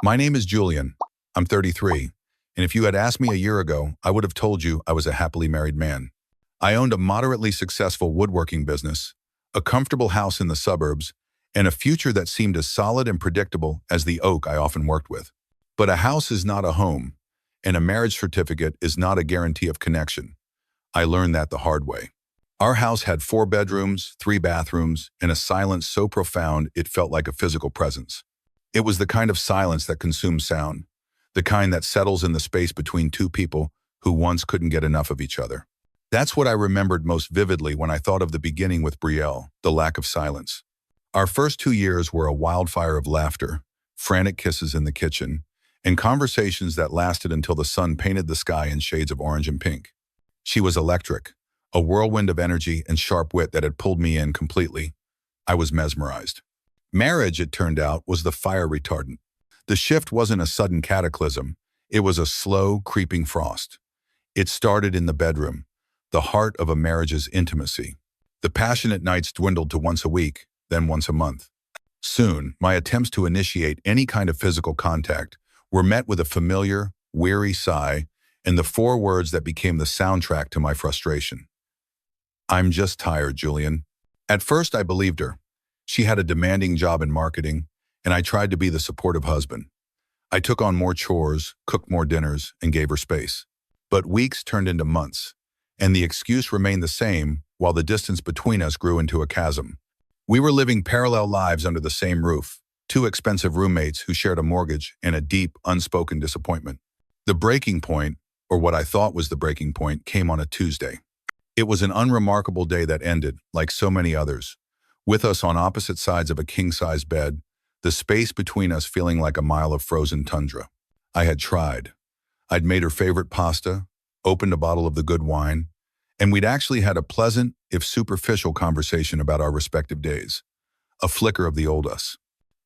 My name is Julian. I'm 33, and if you had asked me a year ago, I would have told you I was a happily married man. I owned a moderately successful woodworking business, a comfortable house in the suburbs, and a future that seemed as solid and predictable as the oak I often worked with. But a house is not a home, and a marriage certificate is not a guarantee of connection. I learned that the hard way. Our house had 4 bedrooms, 3 bathrooms, and a silence so profound it felt like a physical presence. It was the kind of silence that consumes sound, the kind that settles in the space between two people who once couldn't get enough of each other. That's what I remembered most vividly when I thought of the beginning with Brielle, the lack of silence. Our first 2 years were a wildfire of laughter, frantic kisses in the kitchen, and conversations that lasted until the sun painted the sky in shades of orange and pink. She was electric, a whirlwind of energy and sharp wit that had pulled me in completely. I was mesmerized. Marriage, it turned out, was the fire retardant. The shift wasn't a sudden cataclysm. It was a slow, creeping frost. It started in the bedroom, the heart of a marriage's intimacy. The passionate nights dwindled to once a week, then once a month. Soon, my attempts to initiate any kind of physical contact were met with a familiar, weary sigh and the 4 words that became the soundtrack to my frustration. "I'm just tired, Julian." At first, I believed her. She had a demanding job in marketing, and I tried to be the supportive husband. I took on more chores, cooked more dinners, and gave her space. But weeks turned into months, and the excuse remained the same while the distance between us grew into a chasm. We were living parallel lives under the same roof, 2 expensive roommates who shared a mortgage and a deep, unspoken disappointment. The breaking point, or what I thought was the breaking point, came on a Tuesday. It was an unremarkable day that ended, like so many others, with us on opposite sides of a king-size bed, the space between us feeling like a mile of frozen tundra. I had tried. I'd made her favorite pasta, opened a bottle of the good wine, and we'd actually had a pleasant, if superficial, conversation about our respective days. A flicker of the old us.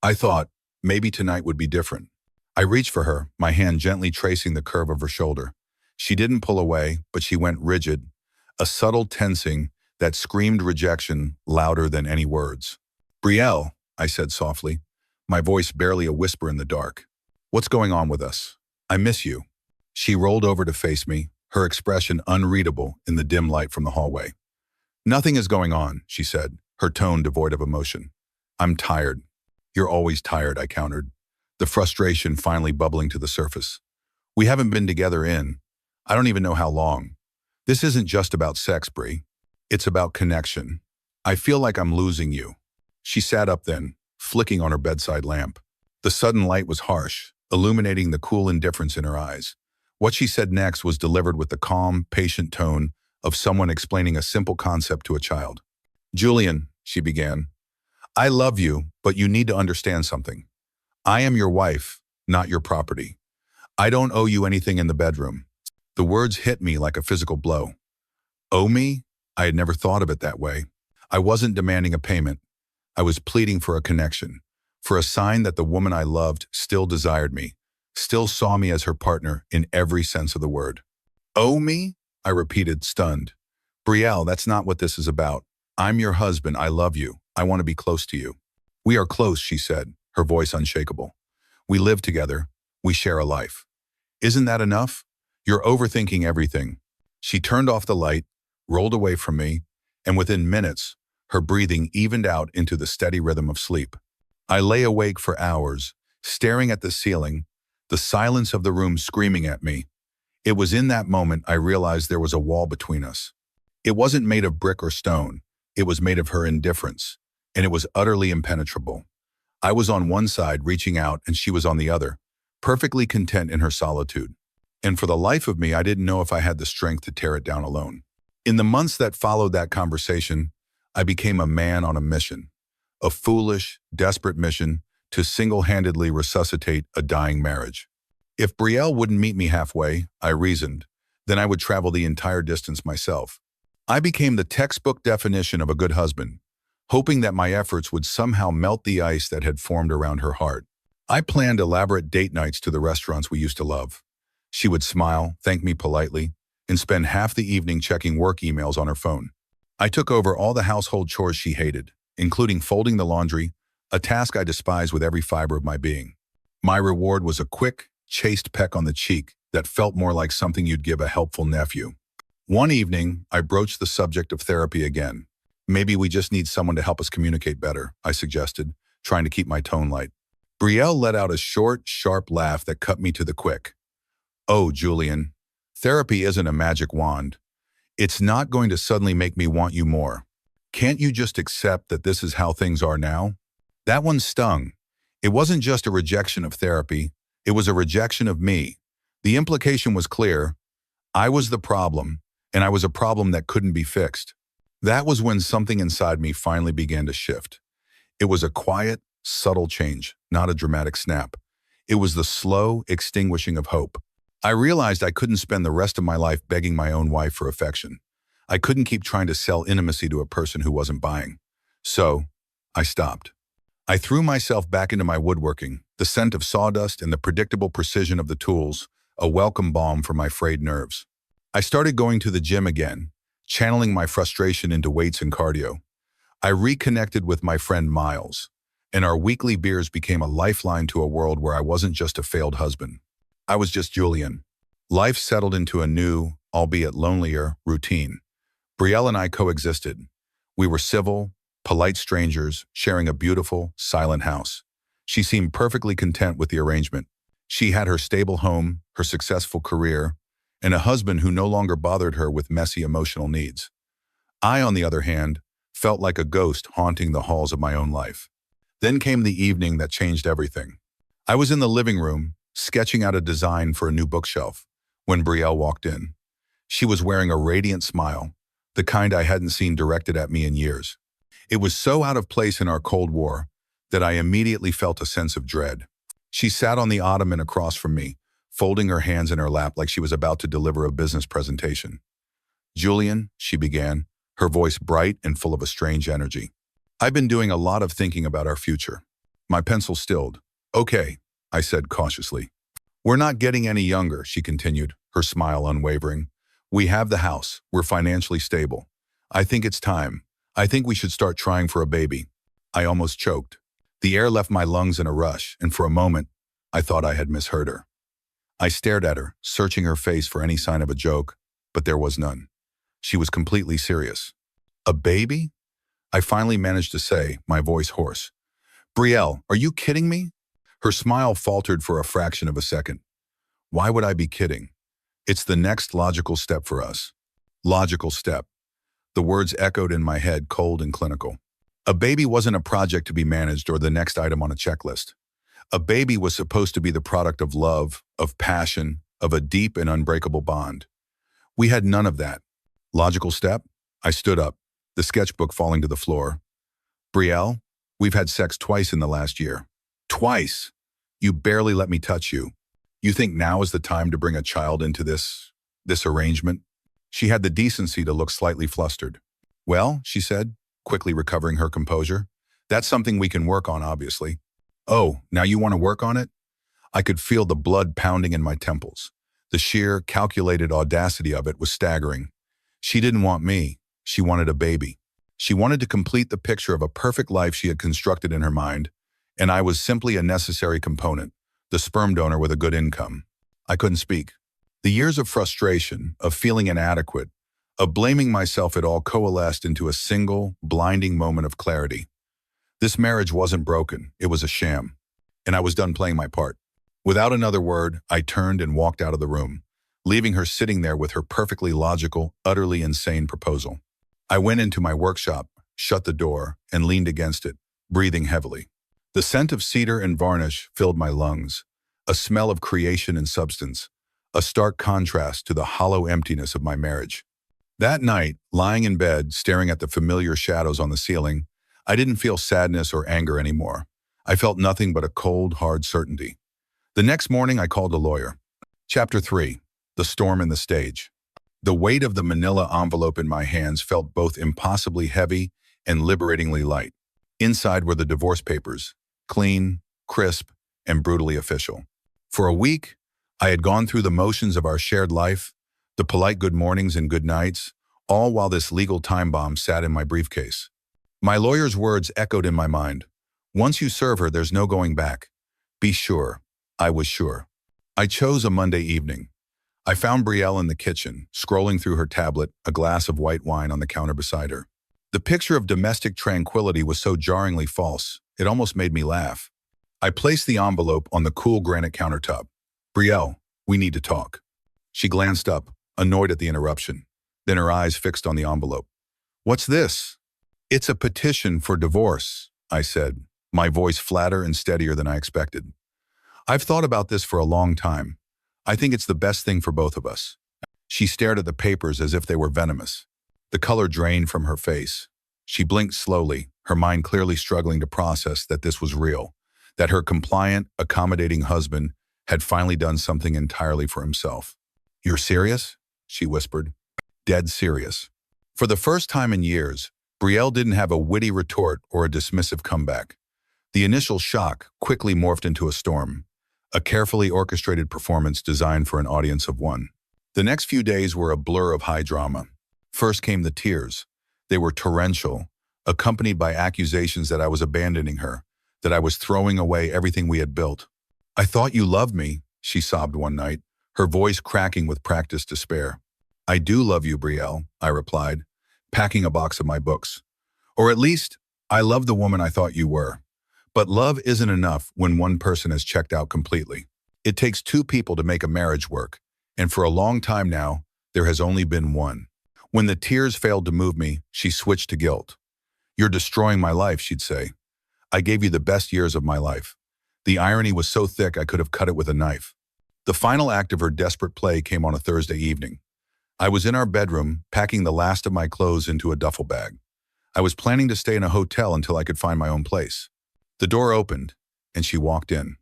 I thought, maybe tonight would be different. I reached for her, my hand gently tracing the curve of her shoulder. She didn't pull away, but she went rigid, a subtle tensing that screamed rejection louder than any words. "Brielle," I said softly, my voice barely a whisper in the dark. "What's going on with us? I miss you." She rolled over to face me, her expression unreadable in the dim light from the hallway. "Nothing is going on," she said, her tone devoid of emotion. "I'm tired." "You're always tired," I countered, the frustration finally bubbling to the surface. "We haven't been together I don't even know how long. This isn't just about sex, Brie. It's about connection. I feel like I'm losing you." She sat up then, flicking on her bedside lamp. The sudden light was harsh, illuminating the cool indifference in her eyes. What she said next was delivered with the calm, patient tone of someone explaining a simple concept to a child. "Julian," she began, "I love you, but you need to understand something. I am your wife, not your property. I don't owe you anything in the bedroom." The words hit me like a physical blow. Owe me? I had never thought of it that way. I wasn't demanding a payment. I was pleading for a connection, for a sign that the woman I loved still desired me, still saw me as her partner in every sense of the word. "Owe me?" I repeated, stunned. "Brielle, that's not what this is about. I'm your husband. I love you. I want to be close to you." "We are close," she said, her voice unshakable. "We live together. We share a life. Isn't that enough? You're overthinking everything." She turned off the light, rolled away from me, and within minutes, her breathing evened out into the steady rhythm of sleep. I lay awake for hours, staring at the ceiling, the silence of the room screaming at me. It was in that moment I realized there was a wall between us. It wasn't made of brick or stone. It was made of her indifference, and it was utterly impenetrable. I was on one side reaching out, and she was on the other, perfectly content in her solitude. And for the life of me, I didn't know if I had the strength to tear it down alone. In the months that followed that conversation, I became a man on a mission, a foolish, desperate mission to single-handedly resuscitate a dying marriage. If Brielle wouldn't meet me halfway, I reasoned, then I would travel the entire distance myself. I became the textbook definition of a good husband, hoping that my efforts would somehow melt the ice that had formed around her heart. I planned elaborate date nights to the restaurants we used to love. She would smile, thank me politely, and spend half the evening checking work emails on her phone. I took over all the household chores she hated, including folding the laundry, a task I despised with every fiber of my being. My reward was a quick, chaste peck on the cheek that felt more like something you'd give a helpful nephew. One evening, I broached the subject of therapy again. Maybe we just need someone to help us communicate better, I suggested, trying to keep my tone light. Brielle let out a short, sharp laugh that cut me to the quick. Oh, Julian, therapy isn't a magic wand. It's not going to suddenly make me want you more. Can't you just accept that this is how things are now? That one stung. It wasn't just a rejection of therapy. It was a rejection of me. The implication was clear. I was the problem, and I was a problem that couldn't be fixed. That was when something inside me finally began to shift. It was a quiet, subtle change, not a dramatic snap. It was the slow extinguishing of hope. I realized I couldn't spend the rest of my life begging my own wife for affection. I couldn't keep trying to sell intimacy to a person who wasn't buying. So, I stopped. I threw myself back into my woodworking, the scent of sawdust and the predictable precision of the tools, a welcome balm for my frayed nerves. I started going to the gym again, channeling my frustration into weights and cardio. I reconnected with my friend Miles, and our weekly beers became a lifeline to a world where I wasn't just a failed husband. I was just Julian. Life settled into a new, albeit lonelier, routine. Brielle and I coexisted. We were civil, polite strangers, sharing a beautiful, silent house. She seemed perfectly content with the arrangement. She had her stable home, her successful career, and a husband who no longer bothered her with messy emotional needs. I, on the other hand, felt like a ghost haunting the halls of my own life. Then came the evening that changed everything. I was in the living room, sketching out a design for a new bookshelf, when Brielle walked in. She was wearing a radiant smile, the kind I hadn't seen directed at me in years. It was so out of place in our Cold War that I immediately felt a sense of dread. She sat on the ottoman across from me, folding her hands in her lap like she was about to deliver a business presentation. Julian, she began, her voice bright and full of a strange energy. I've been doing a lot of thinking about our future. My pencil stilled. Okay, I said cautiously. We're not getting any younger, she continued, her smile unwavering. We have the house. We're financially stable. I think it's time. I think we should start trying for a baby. I almost choked. The air left my lungs in a rush, and for a moment, I thought I had misheard her. I stared at her, searching her face for any sign of a joke, but there was none. She was completely serious. A baby? I finally managed to say, my voice hoarse. Brielle, are you kidding me? Her smile faltered for a fraction of a second. Why would I be kidding? It's the next logical step for us. Logical step. The words echoed in my head, cold and clinical. A baby wasn't a project to be managed or the next item on a checklist. A baby was supposed to be the product of love, of passion, of a deep and unbreakable bond. We had none of that. Logical step? I stood up, the sketchbook falling to the floor. Brielle, we've had sex twice in the last year. Twice! You barely let me touch you. You think now is the time to bring a child into this arrangement? She had the decency to look slightly flustered. Well, she said, quickly recovering her composure, that's something we can work on, obviously. Oh, now you want to work on it? I could feel the blood pounding in my temples. The sheer, calculated audacity of it was staggering. She didn't want me. She wanted a baby. She wanted to complete the picture of a perfect life she had constructed in her mind, and I was simply a necessary component, the sperm donor with a good income. I couldn't speak. The years of frustration, of feeling inadequate, of blaming myself it all coalesced into a single, blinding moment of clarity. This marriage wasn't broken, it was a sham, and I was done playing my part. Without another word, I turned and walked out of the room, leaving her sitting there with her perfectly logical, utterly insane proposal. I went into my workshop, shut the door, and leaned against it, breathing heavily. The scent of cedar and varnish filled my lungs, a smell of creation and substance, a stark contrast to the hollow emptiness of my marriage. That night, lying in bed, staring at the familiar shadows on the ceiling, I didn't feel sadness or anger anymore. I felt nothing but a cold, hard certainty. The next morning, I called a lawyer. Chapter 3. The Storm in the Stage. The weight of the manila envelope in my hands felt both impossibly heavy and liberatingly light. Inside were the divorce papers, clean, crisp, and brutally official. For a week, I had gone through the motions of our shared life, the polite good mornings and good nights, all while this legal time bomb sat in my briefcase. My lawyer's words echoed in my mind. Once you serve her, there's no going back. Be sure, I was sure. I chose a Monday evening. I found Brielle in the kitchen, scrolling through her tablet, a glass of white wine on the counter beside her. The picture of domestic tranquility was so jarringly false, it almost made me laugh. I placed the envelope on the cool granite countertop. Brielle, we need to talk. She glanced up, annoyed at the interruption, then her eyes fixed on the envelope. What's this? It's a petition for divorce, I said, my voice flatter and steadier than I expected. I've thought about this for a long time. I think it's the best thing for both of us. She stared at the papers as if they were venomous. The color drained from her face. She blinked slowly, her mind clearly struggling to process that this was real, that her compliant, accommodating husband had finally done something entirely for himself. You're serious? She whispered. Dead serious. For the first time in years, Brielle didn't have a witty retort or a dismissive comeback. The initial shock quickly morphed into a storm, a carefully orchestrated performance designed for an audience of one. The next few days were a blur of high drama. First came the tears. They were torrential, accompanied by accusations that I was abandoning her, that I was throwing away everything we had built. I thought you loved me, she sobbed one night, her voice cracking with practiced despair. I do love you, Brielle, I replied, packing a box of my books. Or at least, I love the woman I thought you were. But love isn't enough when one person has checked out completely. It takes two people to make a marriage work, and for a long time now, there has only been one. When the tears failed to move me, she switched to guilt. You're destroying my life, she'd say. I gave you the best years of my life. The irony was so thick I could have cut it with a knife. The final act of her desperate play came on a Thursday evening. I was in our bedroom, packing the last of my clothes into a duffel bag. I was planning to stay in a hotel until I could find my own place. The door opened, and she walked in.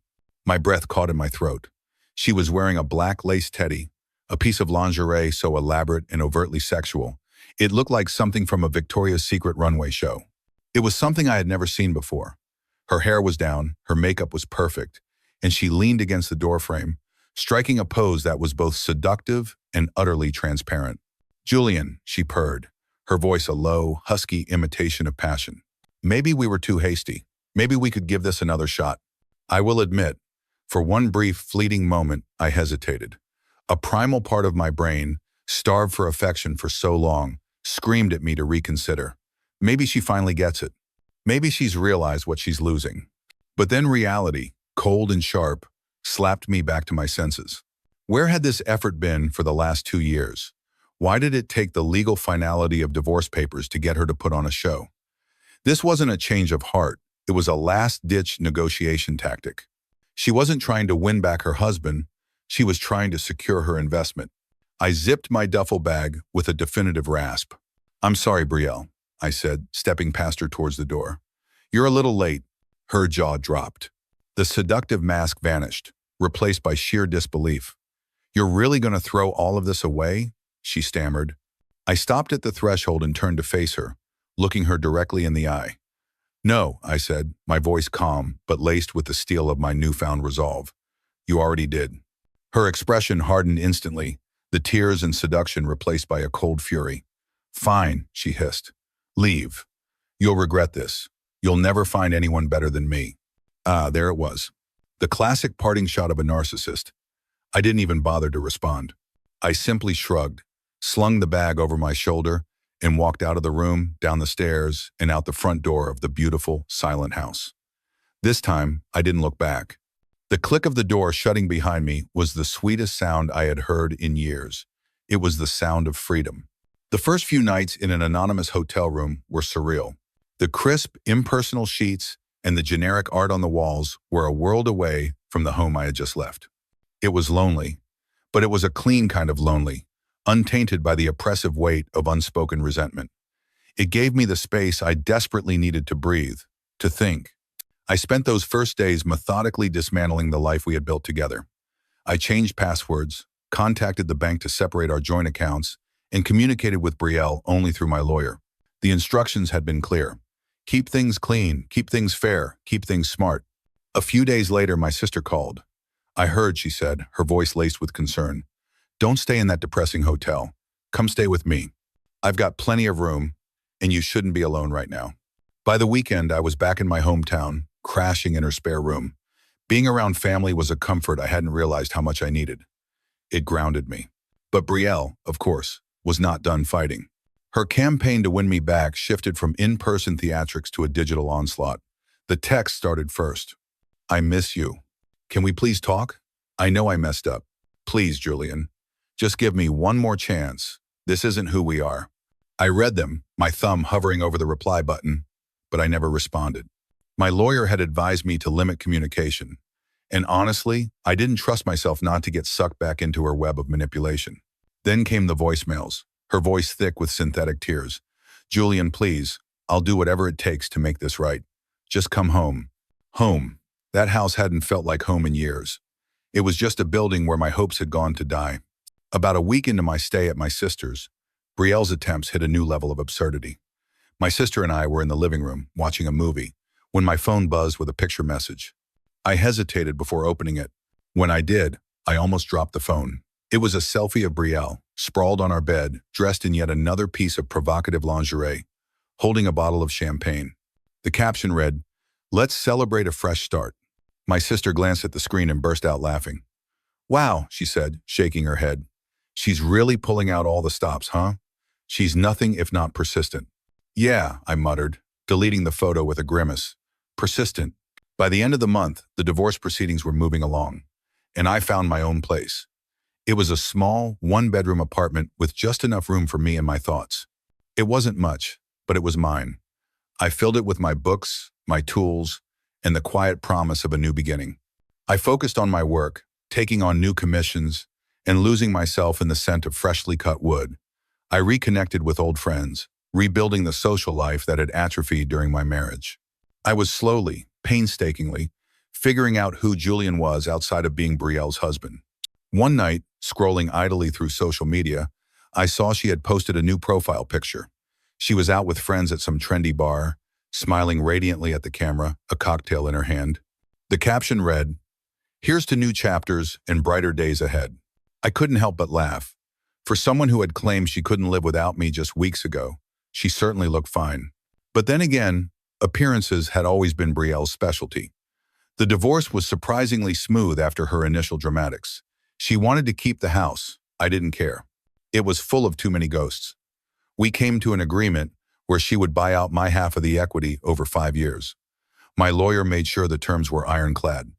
My breath caught in my throat. She was wearing a black lace teddy, a piece of lingerie so elaborate and overtly sexual, it looked like something from a Victoria's Secret runway show. It was something I had never seen before. Her hair was down, her makeup was perfect, and she leaned against the doorframe, striking a pose that was both seductive and utterly transparent. Julian, she purred, her voice a low, husky imitation of passion. Maybe we were too hasty. Maybe we could give this another shot. I will admit, for one brief, fleeting moment, I hesitated. A primal part of my brain, starved for affection for so long, screamed at me to reconsider. Maybe she finally gets it. Maybe she's realized what she's losing. But then reality, cold and sharp, slapped me back to my senses. Where had this effort been for the last 2 years? Why did it take the legal finality of divorce papers to get her to put on a show? This wasn't a change of heart. It was a last-ditch negotiation tactic. She wasn't trying to win back her husband. She was trying to secure her investment. I zipped my duffel bag with a definitive rasp. I'm sorry, Brielle, I said, stepping past her towards the door. You're a little late. Her jaw dropped. The seductive mask vanished, replaced by sheer disbelief. You're really going to throw all of this away? She stammered. I stopped at the threshold and turned to face her, looking her directly in the eye. No, I said, my voice calm, but laced with the steel of my newfound resolve. You already did. Her expression hardened instantly, the tears and seduction replaced by a cold fury. Fine, she hissed. Leave. You'll regret this. You'll never find anyone better than me. There it was. The classic parting shot of a narcissist. I didn't even bother to respond. I simply shrugged, slung the bag over my shoulder, and walked out of the room, down the stairs, and out the front door of the beautiful, silent house. This time, I didn't look back. The click of the door shutting behind me was the sweetest sound I had heard in years. It was the sound of freedom. The first few nights in an anonymous hotel room were surreal. The crisp, impersonal sheets and the generic art on the walls were a world away from the home I had just left. It was lonely, but it was a clean kind of lonely, untainted by the oppressive weight of unspoken resentment. It gave me the space I desperately needed to breathe, to think. I spent those first days methodically dismantling the life we had built together. I changed passwords, contacted the bank to separate our joint accounts, and communicated with Brielle only through my lawyer. The instructions had been clear. Keep things clean, keep things fair, keep things smart. A few days later, my sister called. I heard, she said, her voice laced with concern. Don't stay in that depressing hotel. Come stay with me. I've got plenty of room, and you shouldn't be alone right now. By the weekend, I was back in my hometown, crashing in her spare room. Being around family was a comfort I hadn't realized how much I needed. It grounded me. But Brielle, of course, was not done fighting. Her campaign to win me back shifted from in-person theatrics to a digital onslaught. The text started first. I miss you. Can we please talk? I know I messed up. Please, Julian. Just give me one more chance. This isn't who we are. I read them, my thumb hovering over the reply button, but I never responded. My lawyer had advised me to limit communication. And honestly, I didn't trust myself not to get sucked back into her web of manipulation. Then came the voicemails, her voice thick with synthetic tears. Julian, please, I'll do whatever it takes to make this right. Just come home. Home. That house hadn't felt like home in years. It was just a building where my hopes had gone to die. About a week into my stay at my sister's, Brielle's attempts hit a new level of absurdity. My sister and I were in the living room, watching a movie, when my phone buzzed with a picture message. I hesitated before opening it. When I did, I almost dropped the phone. It was a selfie of Brielle, sprawled on our bed, dressed in yet another piece of provocative lingerie, holding a bottle of champagne. The caption read, "Let's celebrate a fresh start." My sister glanced at the screen and burst out laughing. "Wow," she said, shaking her head. "She's really pulling out all the stops, huh? She's nothing if not persistent." "Yeah," I muttered, deleting the photo with a grimace. Persistent. By the end of the month, the divorce proceedings were moving along, and I found my own place. It was a small, one-bedroom apartment with just enough room for me and my thoughts. It wasn't much, but it was mine. I filled it with my books, my tools, and the quiet promise of a new beginning. I focused on my work, taking on new commissions, and losing myself in the scent of freshly cut wood. I reconnected with old friends, rebuilding the social life that had atrophied during my marriage. I was slowly, painstakingly, figuring out who Julian was outside of being Brielle's husband. One night, scrolling idly through social media, I saw she had posted a new profile picture. She was out with friends at some trendy bar, smiling radiantly at the camera, a cocktail in her hand. The caption read, "Here's to new chapters and brighter days ahead." I couldn't help but laugh. For someone who had claimed she couldn't live without me just weeks ago, she certainly looked fine. But then again, appearances had always been Brielle's specialty. The divorce was surprisingly smooth after her initial dramatics. She wanted to keep the house. I didn't care. It was full of too many ghosts. We came to an agreement where she would buy out my half of the equity over 5 years. My lawyer made sure the terms were ironclad.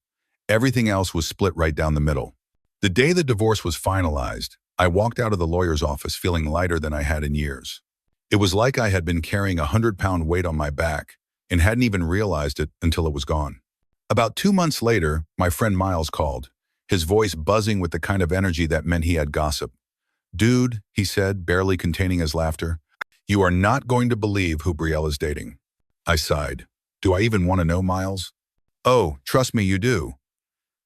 Everything else was split right down the middle. The day the divorce was finalized, I walked out of the lawyer's office feeling lighter than I had in years. It was like I had been carrying a 100-pound weight on my back and hadn't even realized it until it was gone. About 2 months later, my friend Miles called, his voice buzzing with the kind of energy that meant he had gossip. "Dude," he said, barely containing his laughter, "you are not going to believe who Brielle is dating." I sighed. "Do I even want to know, Miles?" "Oh, trust me, you do.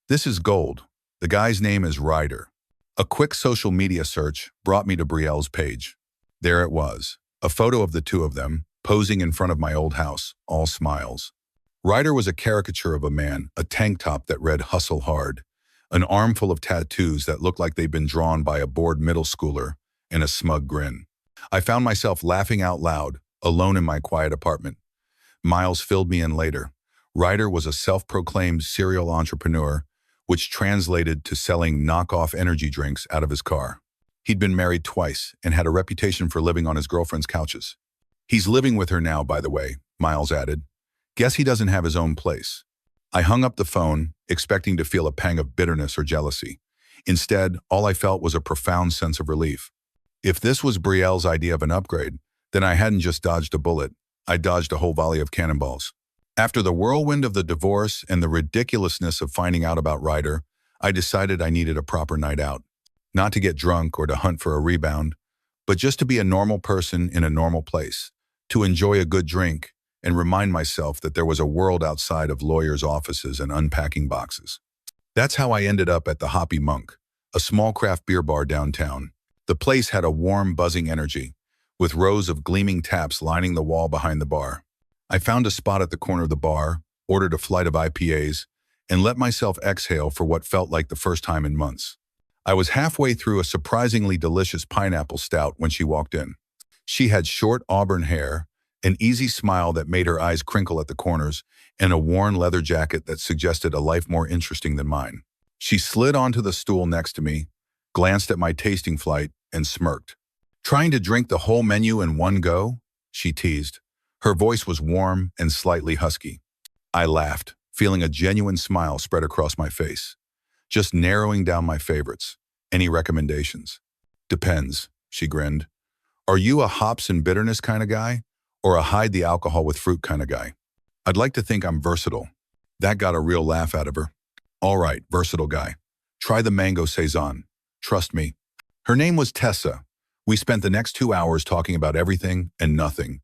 This is gold. The guy's name is Ryder." A quick social media search brought me to Brielle's page. There it was, a photo of the two of them, posing in front of my old house, all smiles. Ryder was a caricature of a man, a tank top that read "Hustle Hard," an armful of tattoos that looked like they'd been drawn by a bored middle schooler, and a smug grin. I found myself laughing out loud, alone in my quiet apartment. Miles filled me in later. Ryder was a self-proclaimed serial entrepreneur, which translated to selling knockoff energy drinks out of his car. He'd been married twice and had a reputation for living on his girlfriend's couches. "He's living with her now, by the way," Miles added. "Guess he doesn't have his own place." I hung up the phone, expecting to feel a pang of bitterness or jealousy. Instead, all I felt was a profound sense of relief. If this was Brielle's idea of an upgrade, then I hadn't just dodged a bullet, I dodged a whole volley of cannonballs. After the whirlwind of the divorce and the ridiculousness of finding out about Ryder, I decided I needed a proper night out. Not to get drunk or to hunt for a rebound, but just to be a normal person in a normal place, to enjoy a good drink and remind myself that there was a world outside of lawyers' offices and unpacking boxes. That's how I ended up at the Hoppy Monk, a small craft beer bar downtown. The place had a warm, buzzing energy, with rows of gleaming taps lining the wall behind the bar. I found a spot at the corner of the bar, ordered a flight of IPAs, and let myself exhale for what felt like the first time in months. I was halfway through a surprisingly delicious pineapple stout when she walked in. She had short auburn hair, an easy smile that made her eyes crinkle at the corners, and a worn leather jacket that suggested a life more interesting than mine. She slid onto the stool next to me, glanced at my tasting flight, and smirked. "Trying to drink the whole menu in one go?" she teased. Her voice was warm and slightly husky. I laughed, feeling a genuine smile spread across my face. Just narrowing down my favorites. Any recommendations? "Depends," she grinned. "Are you a hops and bitterness kind of guy, or a hide the alcohol with fruit kind of guy?" "I'd like to think I'm versatile." That got a real laugh out of her. "All right, versatile guy. Try the mango saison. Trust me." Her name was Tessa. We spent the next 2 hours talking about everything and nothing.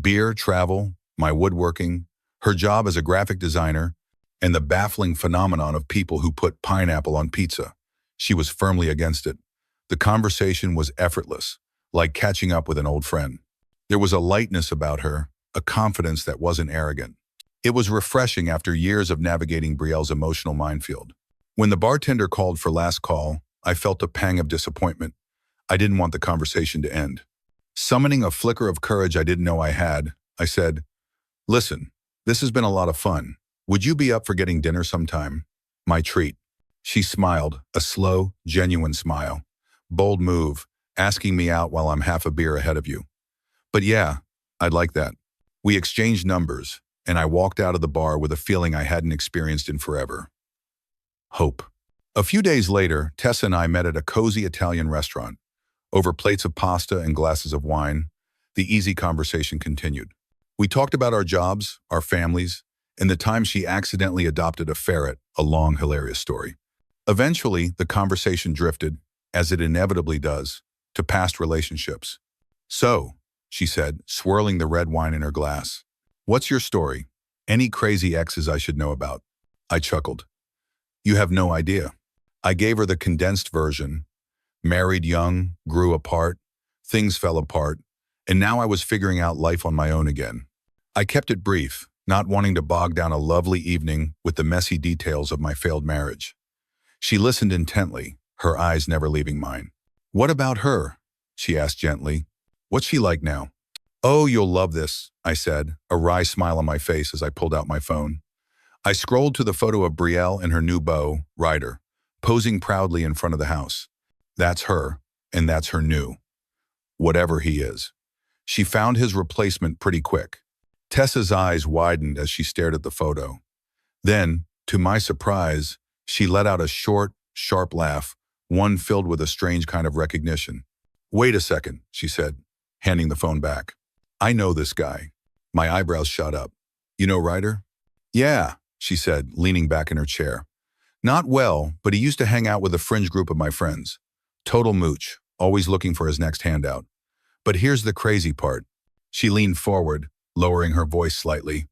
Beer, travel, my woodworking, her job as a graphic designer, and the baffling phenomenon of people who put pineapple on pizza. She was firmly against it. The conversation was effortless, like catching up with an old friend. There was a lightness about her, a confidence that wasn't arrogant. It was refreshing after years of navigating Brielle's emotional minefield. When the bartender called for last call, I felt a pang of disappointment. I didn't want the conversation to end. Summoning a flicker of courage I didn't know I had, I said, "Listen, this has been a lot of fun. Would you be up for getting dinner sometime? My treat." She smiled, a slow, genuine smile. "Bold move, asking me out while I'm half a beer ahead of you. But yeah, I'd like that." We exchanged numbers, and I walked out of the bar with a feeling I hadn't experienced in forever. Hope. A few days later, Tessa and I met at a cozy Italian restaurant. Over plates of pasta and glasses of wine, the easy conversation continued. We talked about our jobs, our families, and the time she accidentally adopted a ferret, a long, hilarious story. Eventually, the conversation drifted, as it inevitably does, to past relationships. "So," she said, swirling the red wine in her glass, "what's your story? Any crazy exes I should know about?" I chuckled. "You have no idea." I gave her the condensed version. Married young, grew apart, things fell apart, and now I was figuring out life on my own again. I kept it brief, not wanting to bog down a lovely evening with the messy details of my failed marriage. She listened intently, her eyes never leaving mine. "What about her?" she asked gently. "What's she like now?" "Oh, you'll love this," I said, a wry smile on my face as I pulled out my phone. I scrolled to the photo of Brielle and her new beau, Ryder, posing proudly in front of the house. That's her, and that's her new. Whatever he is. She found his replacement pretty quick. Tessa's eyes widened as she stared at the photo. Then, to my surprise, she let out a short, sharp laugh, one filled with a strange kind of recognition. "Wait a second," she said, handing the phone back. "I know this guy." My eyebrows shot up. "You know Ryder?" "Yeah," she said, leaning back in her chair. "Not well, but he used to hang out with a fringe group of my friends. Total mooch, always looking for his next handout. But here's the crazy part." She leaned forward, lowering her voice slightly.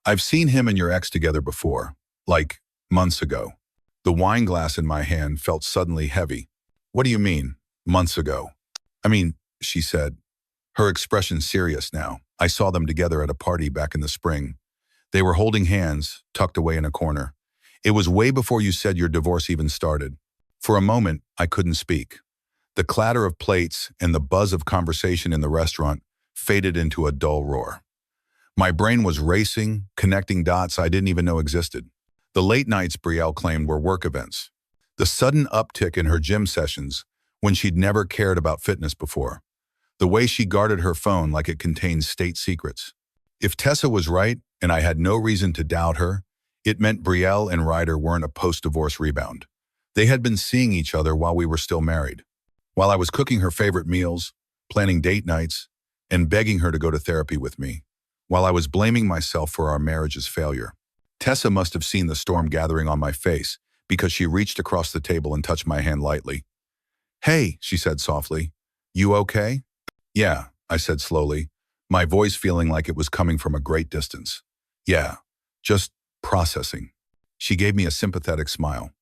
"I've seen him and your ex together before, like months ago." The wine glass in my hand felt suddenly heavy. "What do you mean, months ago?" "I mean," she said, her expression serious now. "I saw them together at a party back in the spring. They were holding hands, tucked away in a corner. It was way before you said your divorce even started." For a moment, I couldn't speak. The clatter of plates and the buzz of conversation in the restaurant faded into a dull roar. My brain was racing, connecting dots I didn't even know existed. The late nights, Brielle claimed, were work events. The sudden uptick in her gym sessions, when she'd never cared about fitness before. The way she guarded her phone like it contained state secrets. If Tessa was right, and I had no reason to doubt her, it meant Brielle and Ryder weren't a post-divorce rebound. They had been seeing each other while we were still married. While I was cooking her favorite meals, planning date nights, and begging her to go to therapy with me. While I was blaming myself for our marriage's failure. Tessa must have seen the storm gathering on my face because she reached across the table and touched my hand lightly. "Hey," she said softly. "You okay?" "Yeah," I said slowly, my voice feeling like it was coming from a great distance. "Yeah, just processing." She gave me a sympathetic smile.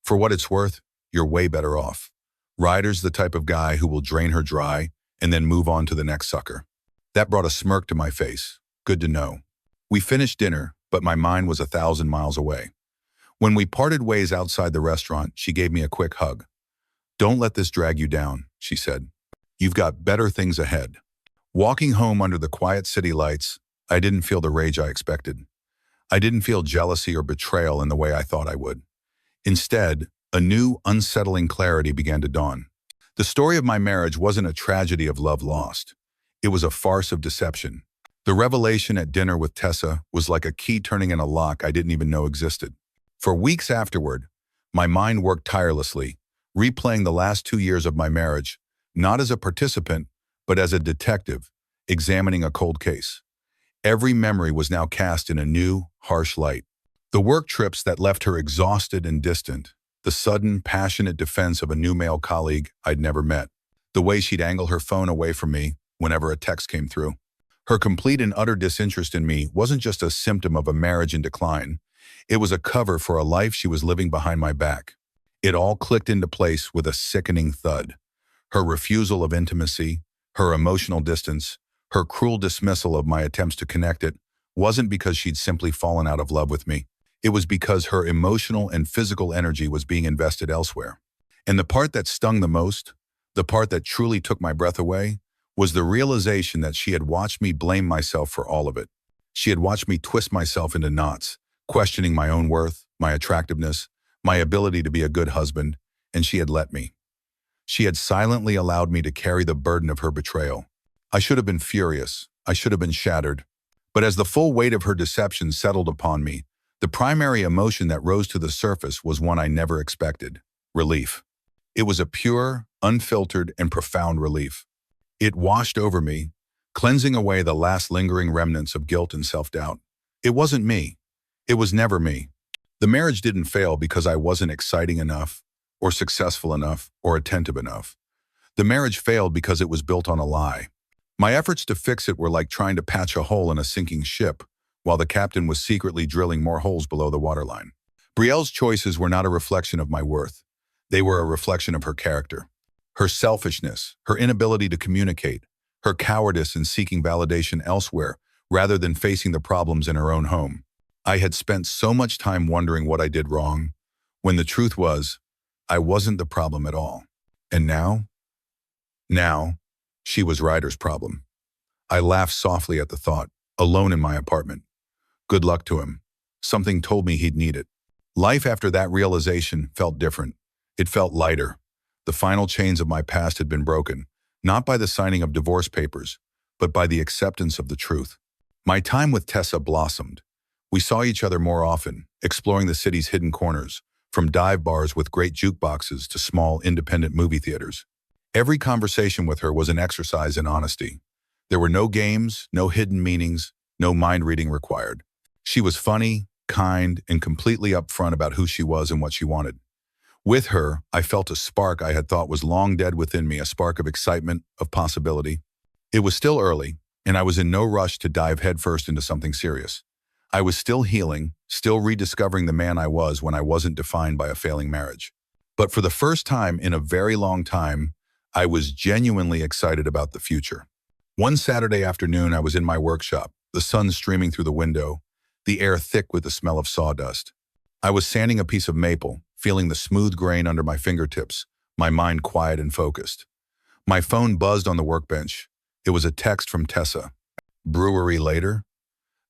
"For what it's worth, you're way better off. Ryder's the type of guy who will drain her dry and then move on to the next sucker." That brought a smirk to my face. Good to know. We finished dinner, but my mind was 1,000 miles away. When we parted ways outside the restaurant, she gave me a quick hug. "Don't let this drag you down," she said. "You've got better things ahead." Walking home under the quiet city lights, I didn't feel the rage I expected. I didn't feel jealousy or betrayal in the way I thought I would. Instead, a new, unsettling clarity began to dawn. The story of my marriage wasn't a tragedy of love lost. It was a farce of deception. The revelation at dinner with Tessa was like a key turning in a lock I didn't even know existed. For weeks afterward, my mind worked tirelessly, replaying the last 2 years of my marriage, not as a participant, but as a detective, examining a cold case. Every memory was now cast in a new, harsh light. The work trips that left her exhausted and distant, the sudden, passionate defense of a new male colleague I'd never met, the way she'd angle her phone away from me whenever a text came through. Her complete and utter disinterest in me wasn't just a symptom of a marriage in decline. It was a cover for a life she was living behind my back. It all clicked into place with a sickening thud. Her refusal of intimacy, her emotional distance, her cruel dismissal of my attempts to connect it wasn't because she'd simply fallen out of love with me. It was because her emotional and physical energy was being invested elsewhere. And the part that stung the most, the part that truly took my breath away, was the realization that she had watched me blame myself for all of it. She had watched me twist myself into knots, questioning my own worth, my attractiveness, my ability to be a good husband, and she had let me. She had silently allowed me to carry the burden of her betrayal. I should have been furious. I should have been shattered. But as the full weight of her deception settled upon me, the primary emotion that rose to the surface was one I never expected: relief. It was a pure, unfiltered, and profound relief. It washed over me, cleansing away the last lingering remnants of guilt and self-doubt. It wasn't me. It was never me. The marriage didn't fail because I wasn't exciting enough, or successful enough, or attentive enough. The marriage failed because it was built on a lie. My efforts to fix it were like trying to patch a hole in a sinking ship, while the captain was secretly drilling more holes below the waterline. Brielle's choices were not a reflection of my worth. They were a reflection of her character. Her selfishness, her inability to communicate, her cowardice in seeking validation elsewhere rather than facing the problems in her own home. I had spent so much time wondering what I did wrong, when the truth was, I wasn't the problem at all. And now, she was Ryder's problem. I laughed softly at the thought, alone in my apartment. Good luck to him. Something told me he'd need it. Life after that realization felt different. It felt lighter. The final chains of my past had been broken, not by the signing of divorce papers, but by the acceptance of the truth. My time with Tessa blossomed. We saw each other more often, exploring the city's hidden corners, from dive bars with great jukeboxes to small, independent movie theaters. Every conversation with her was an exercise in honesty. There were no games, no hidden meanings, no mind reading required. She was funny, kind, and completely upfront about who she was and what she wanted. With her, I felt a spark I had thought was long dead within me, a spark of excitement, of possibility. It was still early, and I was in no rush to dive headfirst into something serious. I was still healing, still rediscovering the man I was when I wasn't defined by a failing marriage. But for the first time in a very long time, I was genuinely excited about the future. One Saturday afternoon, I was in my workshop, the sun streaming through the window, the air thick with the smell of sawdust. I was sanding a piece of maple, feeling the smooth grain under my fingertips, my mind quiet and focused. My phone buzzed on the workbench. It was a text from Tessa. "Brewery later?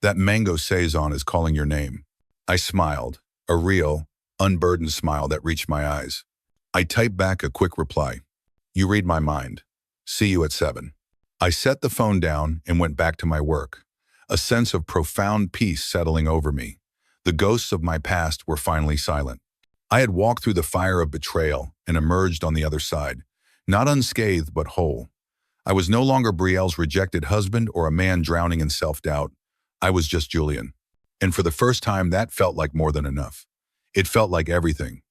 That mango saison is calling your name." I smiled, a real, unburdened smile that reached my eyes. I typed back a quick reply. "You read my mind. See you at 7. I set the phone down and went back to my work, a sense of profound peace settling over me. The ghosts of my past were finally silent. I had walked through the fire of betrayal and emerged on the other side, not unscathed but whole. I was no longer Brielle's rejected husband or a man drowning in self-doubt. I was just Julian. And for the first time, that felt like more than enough. It felt like everything.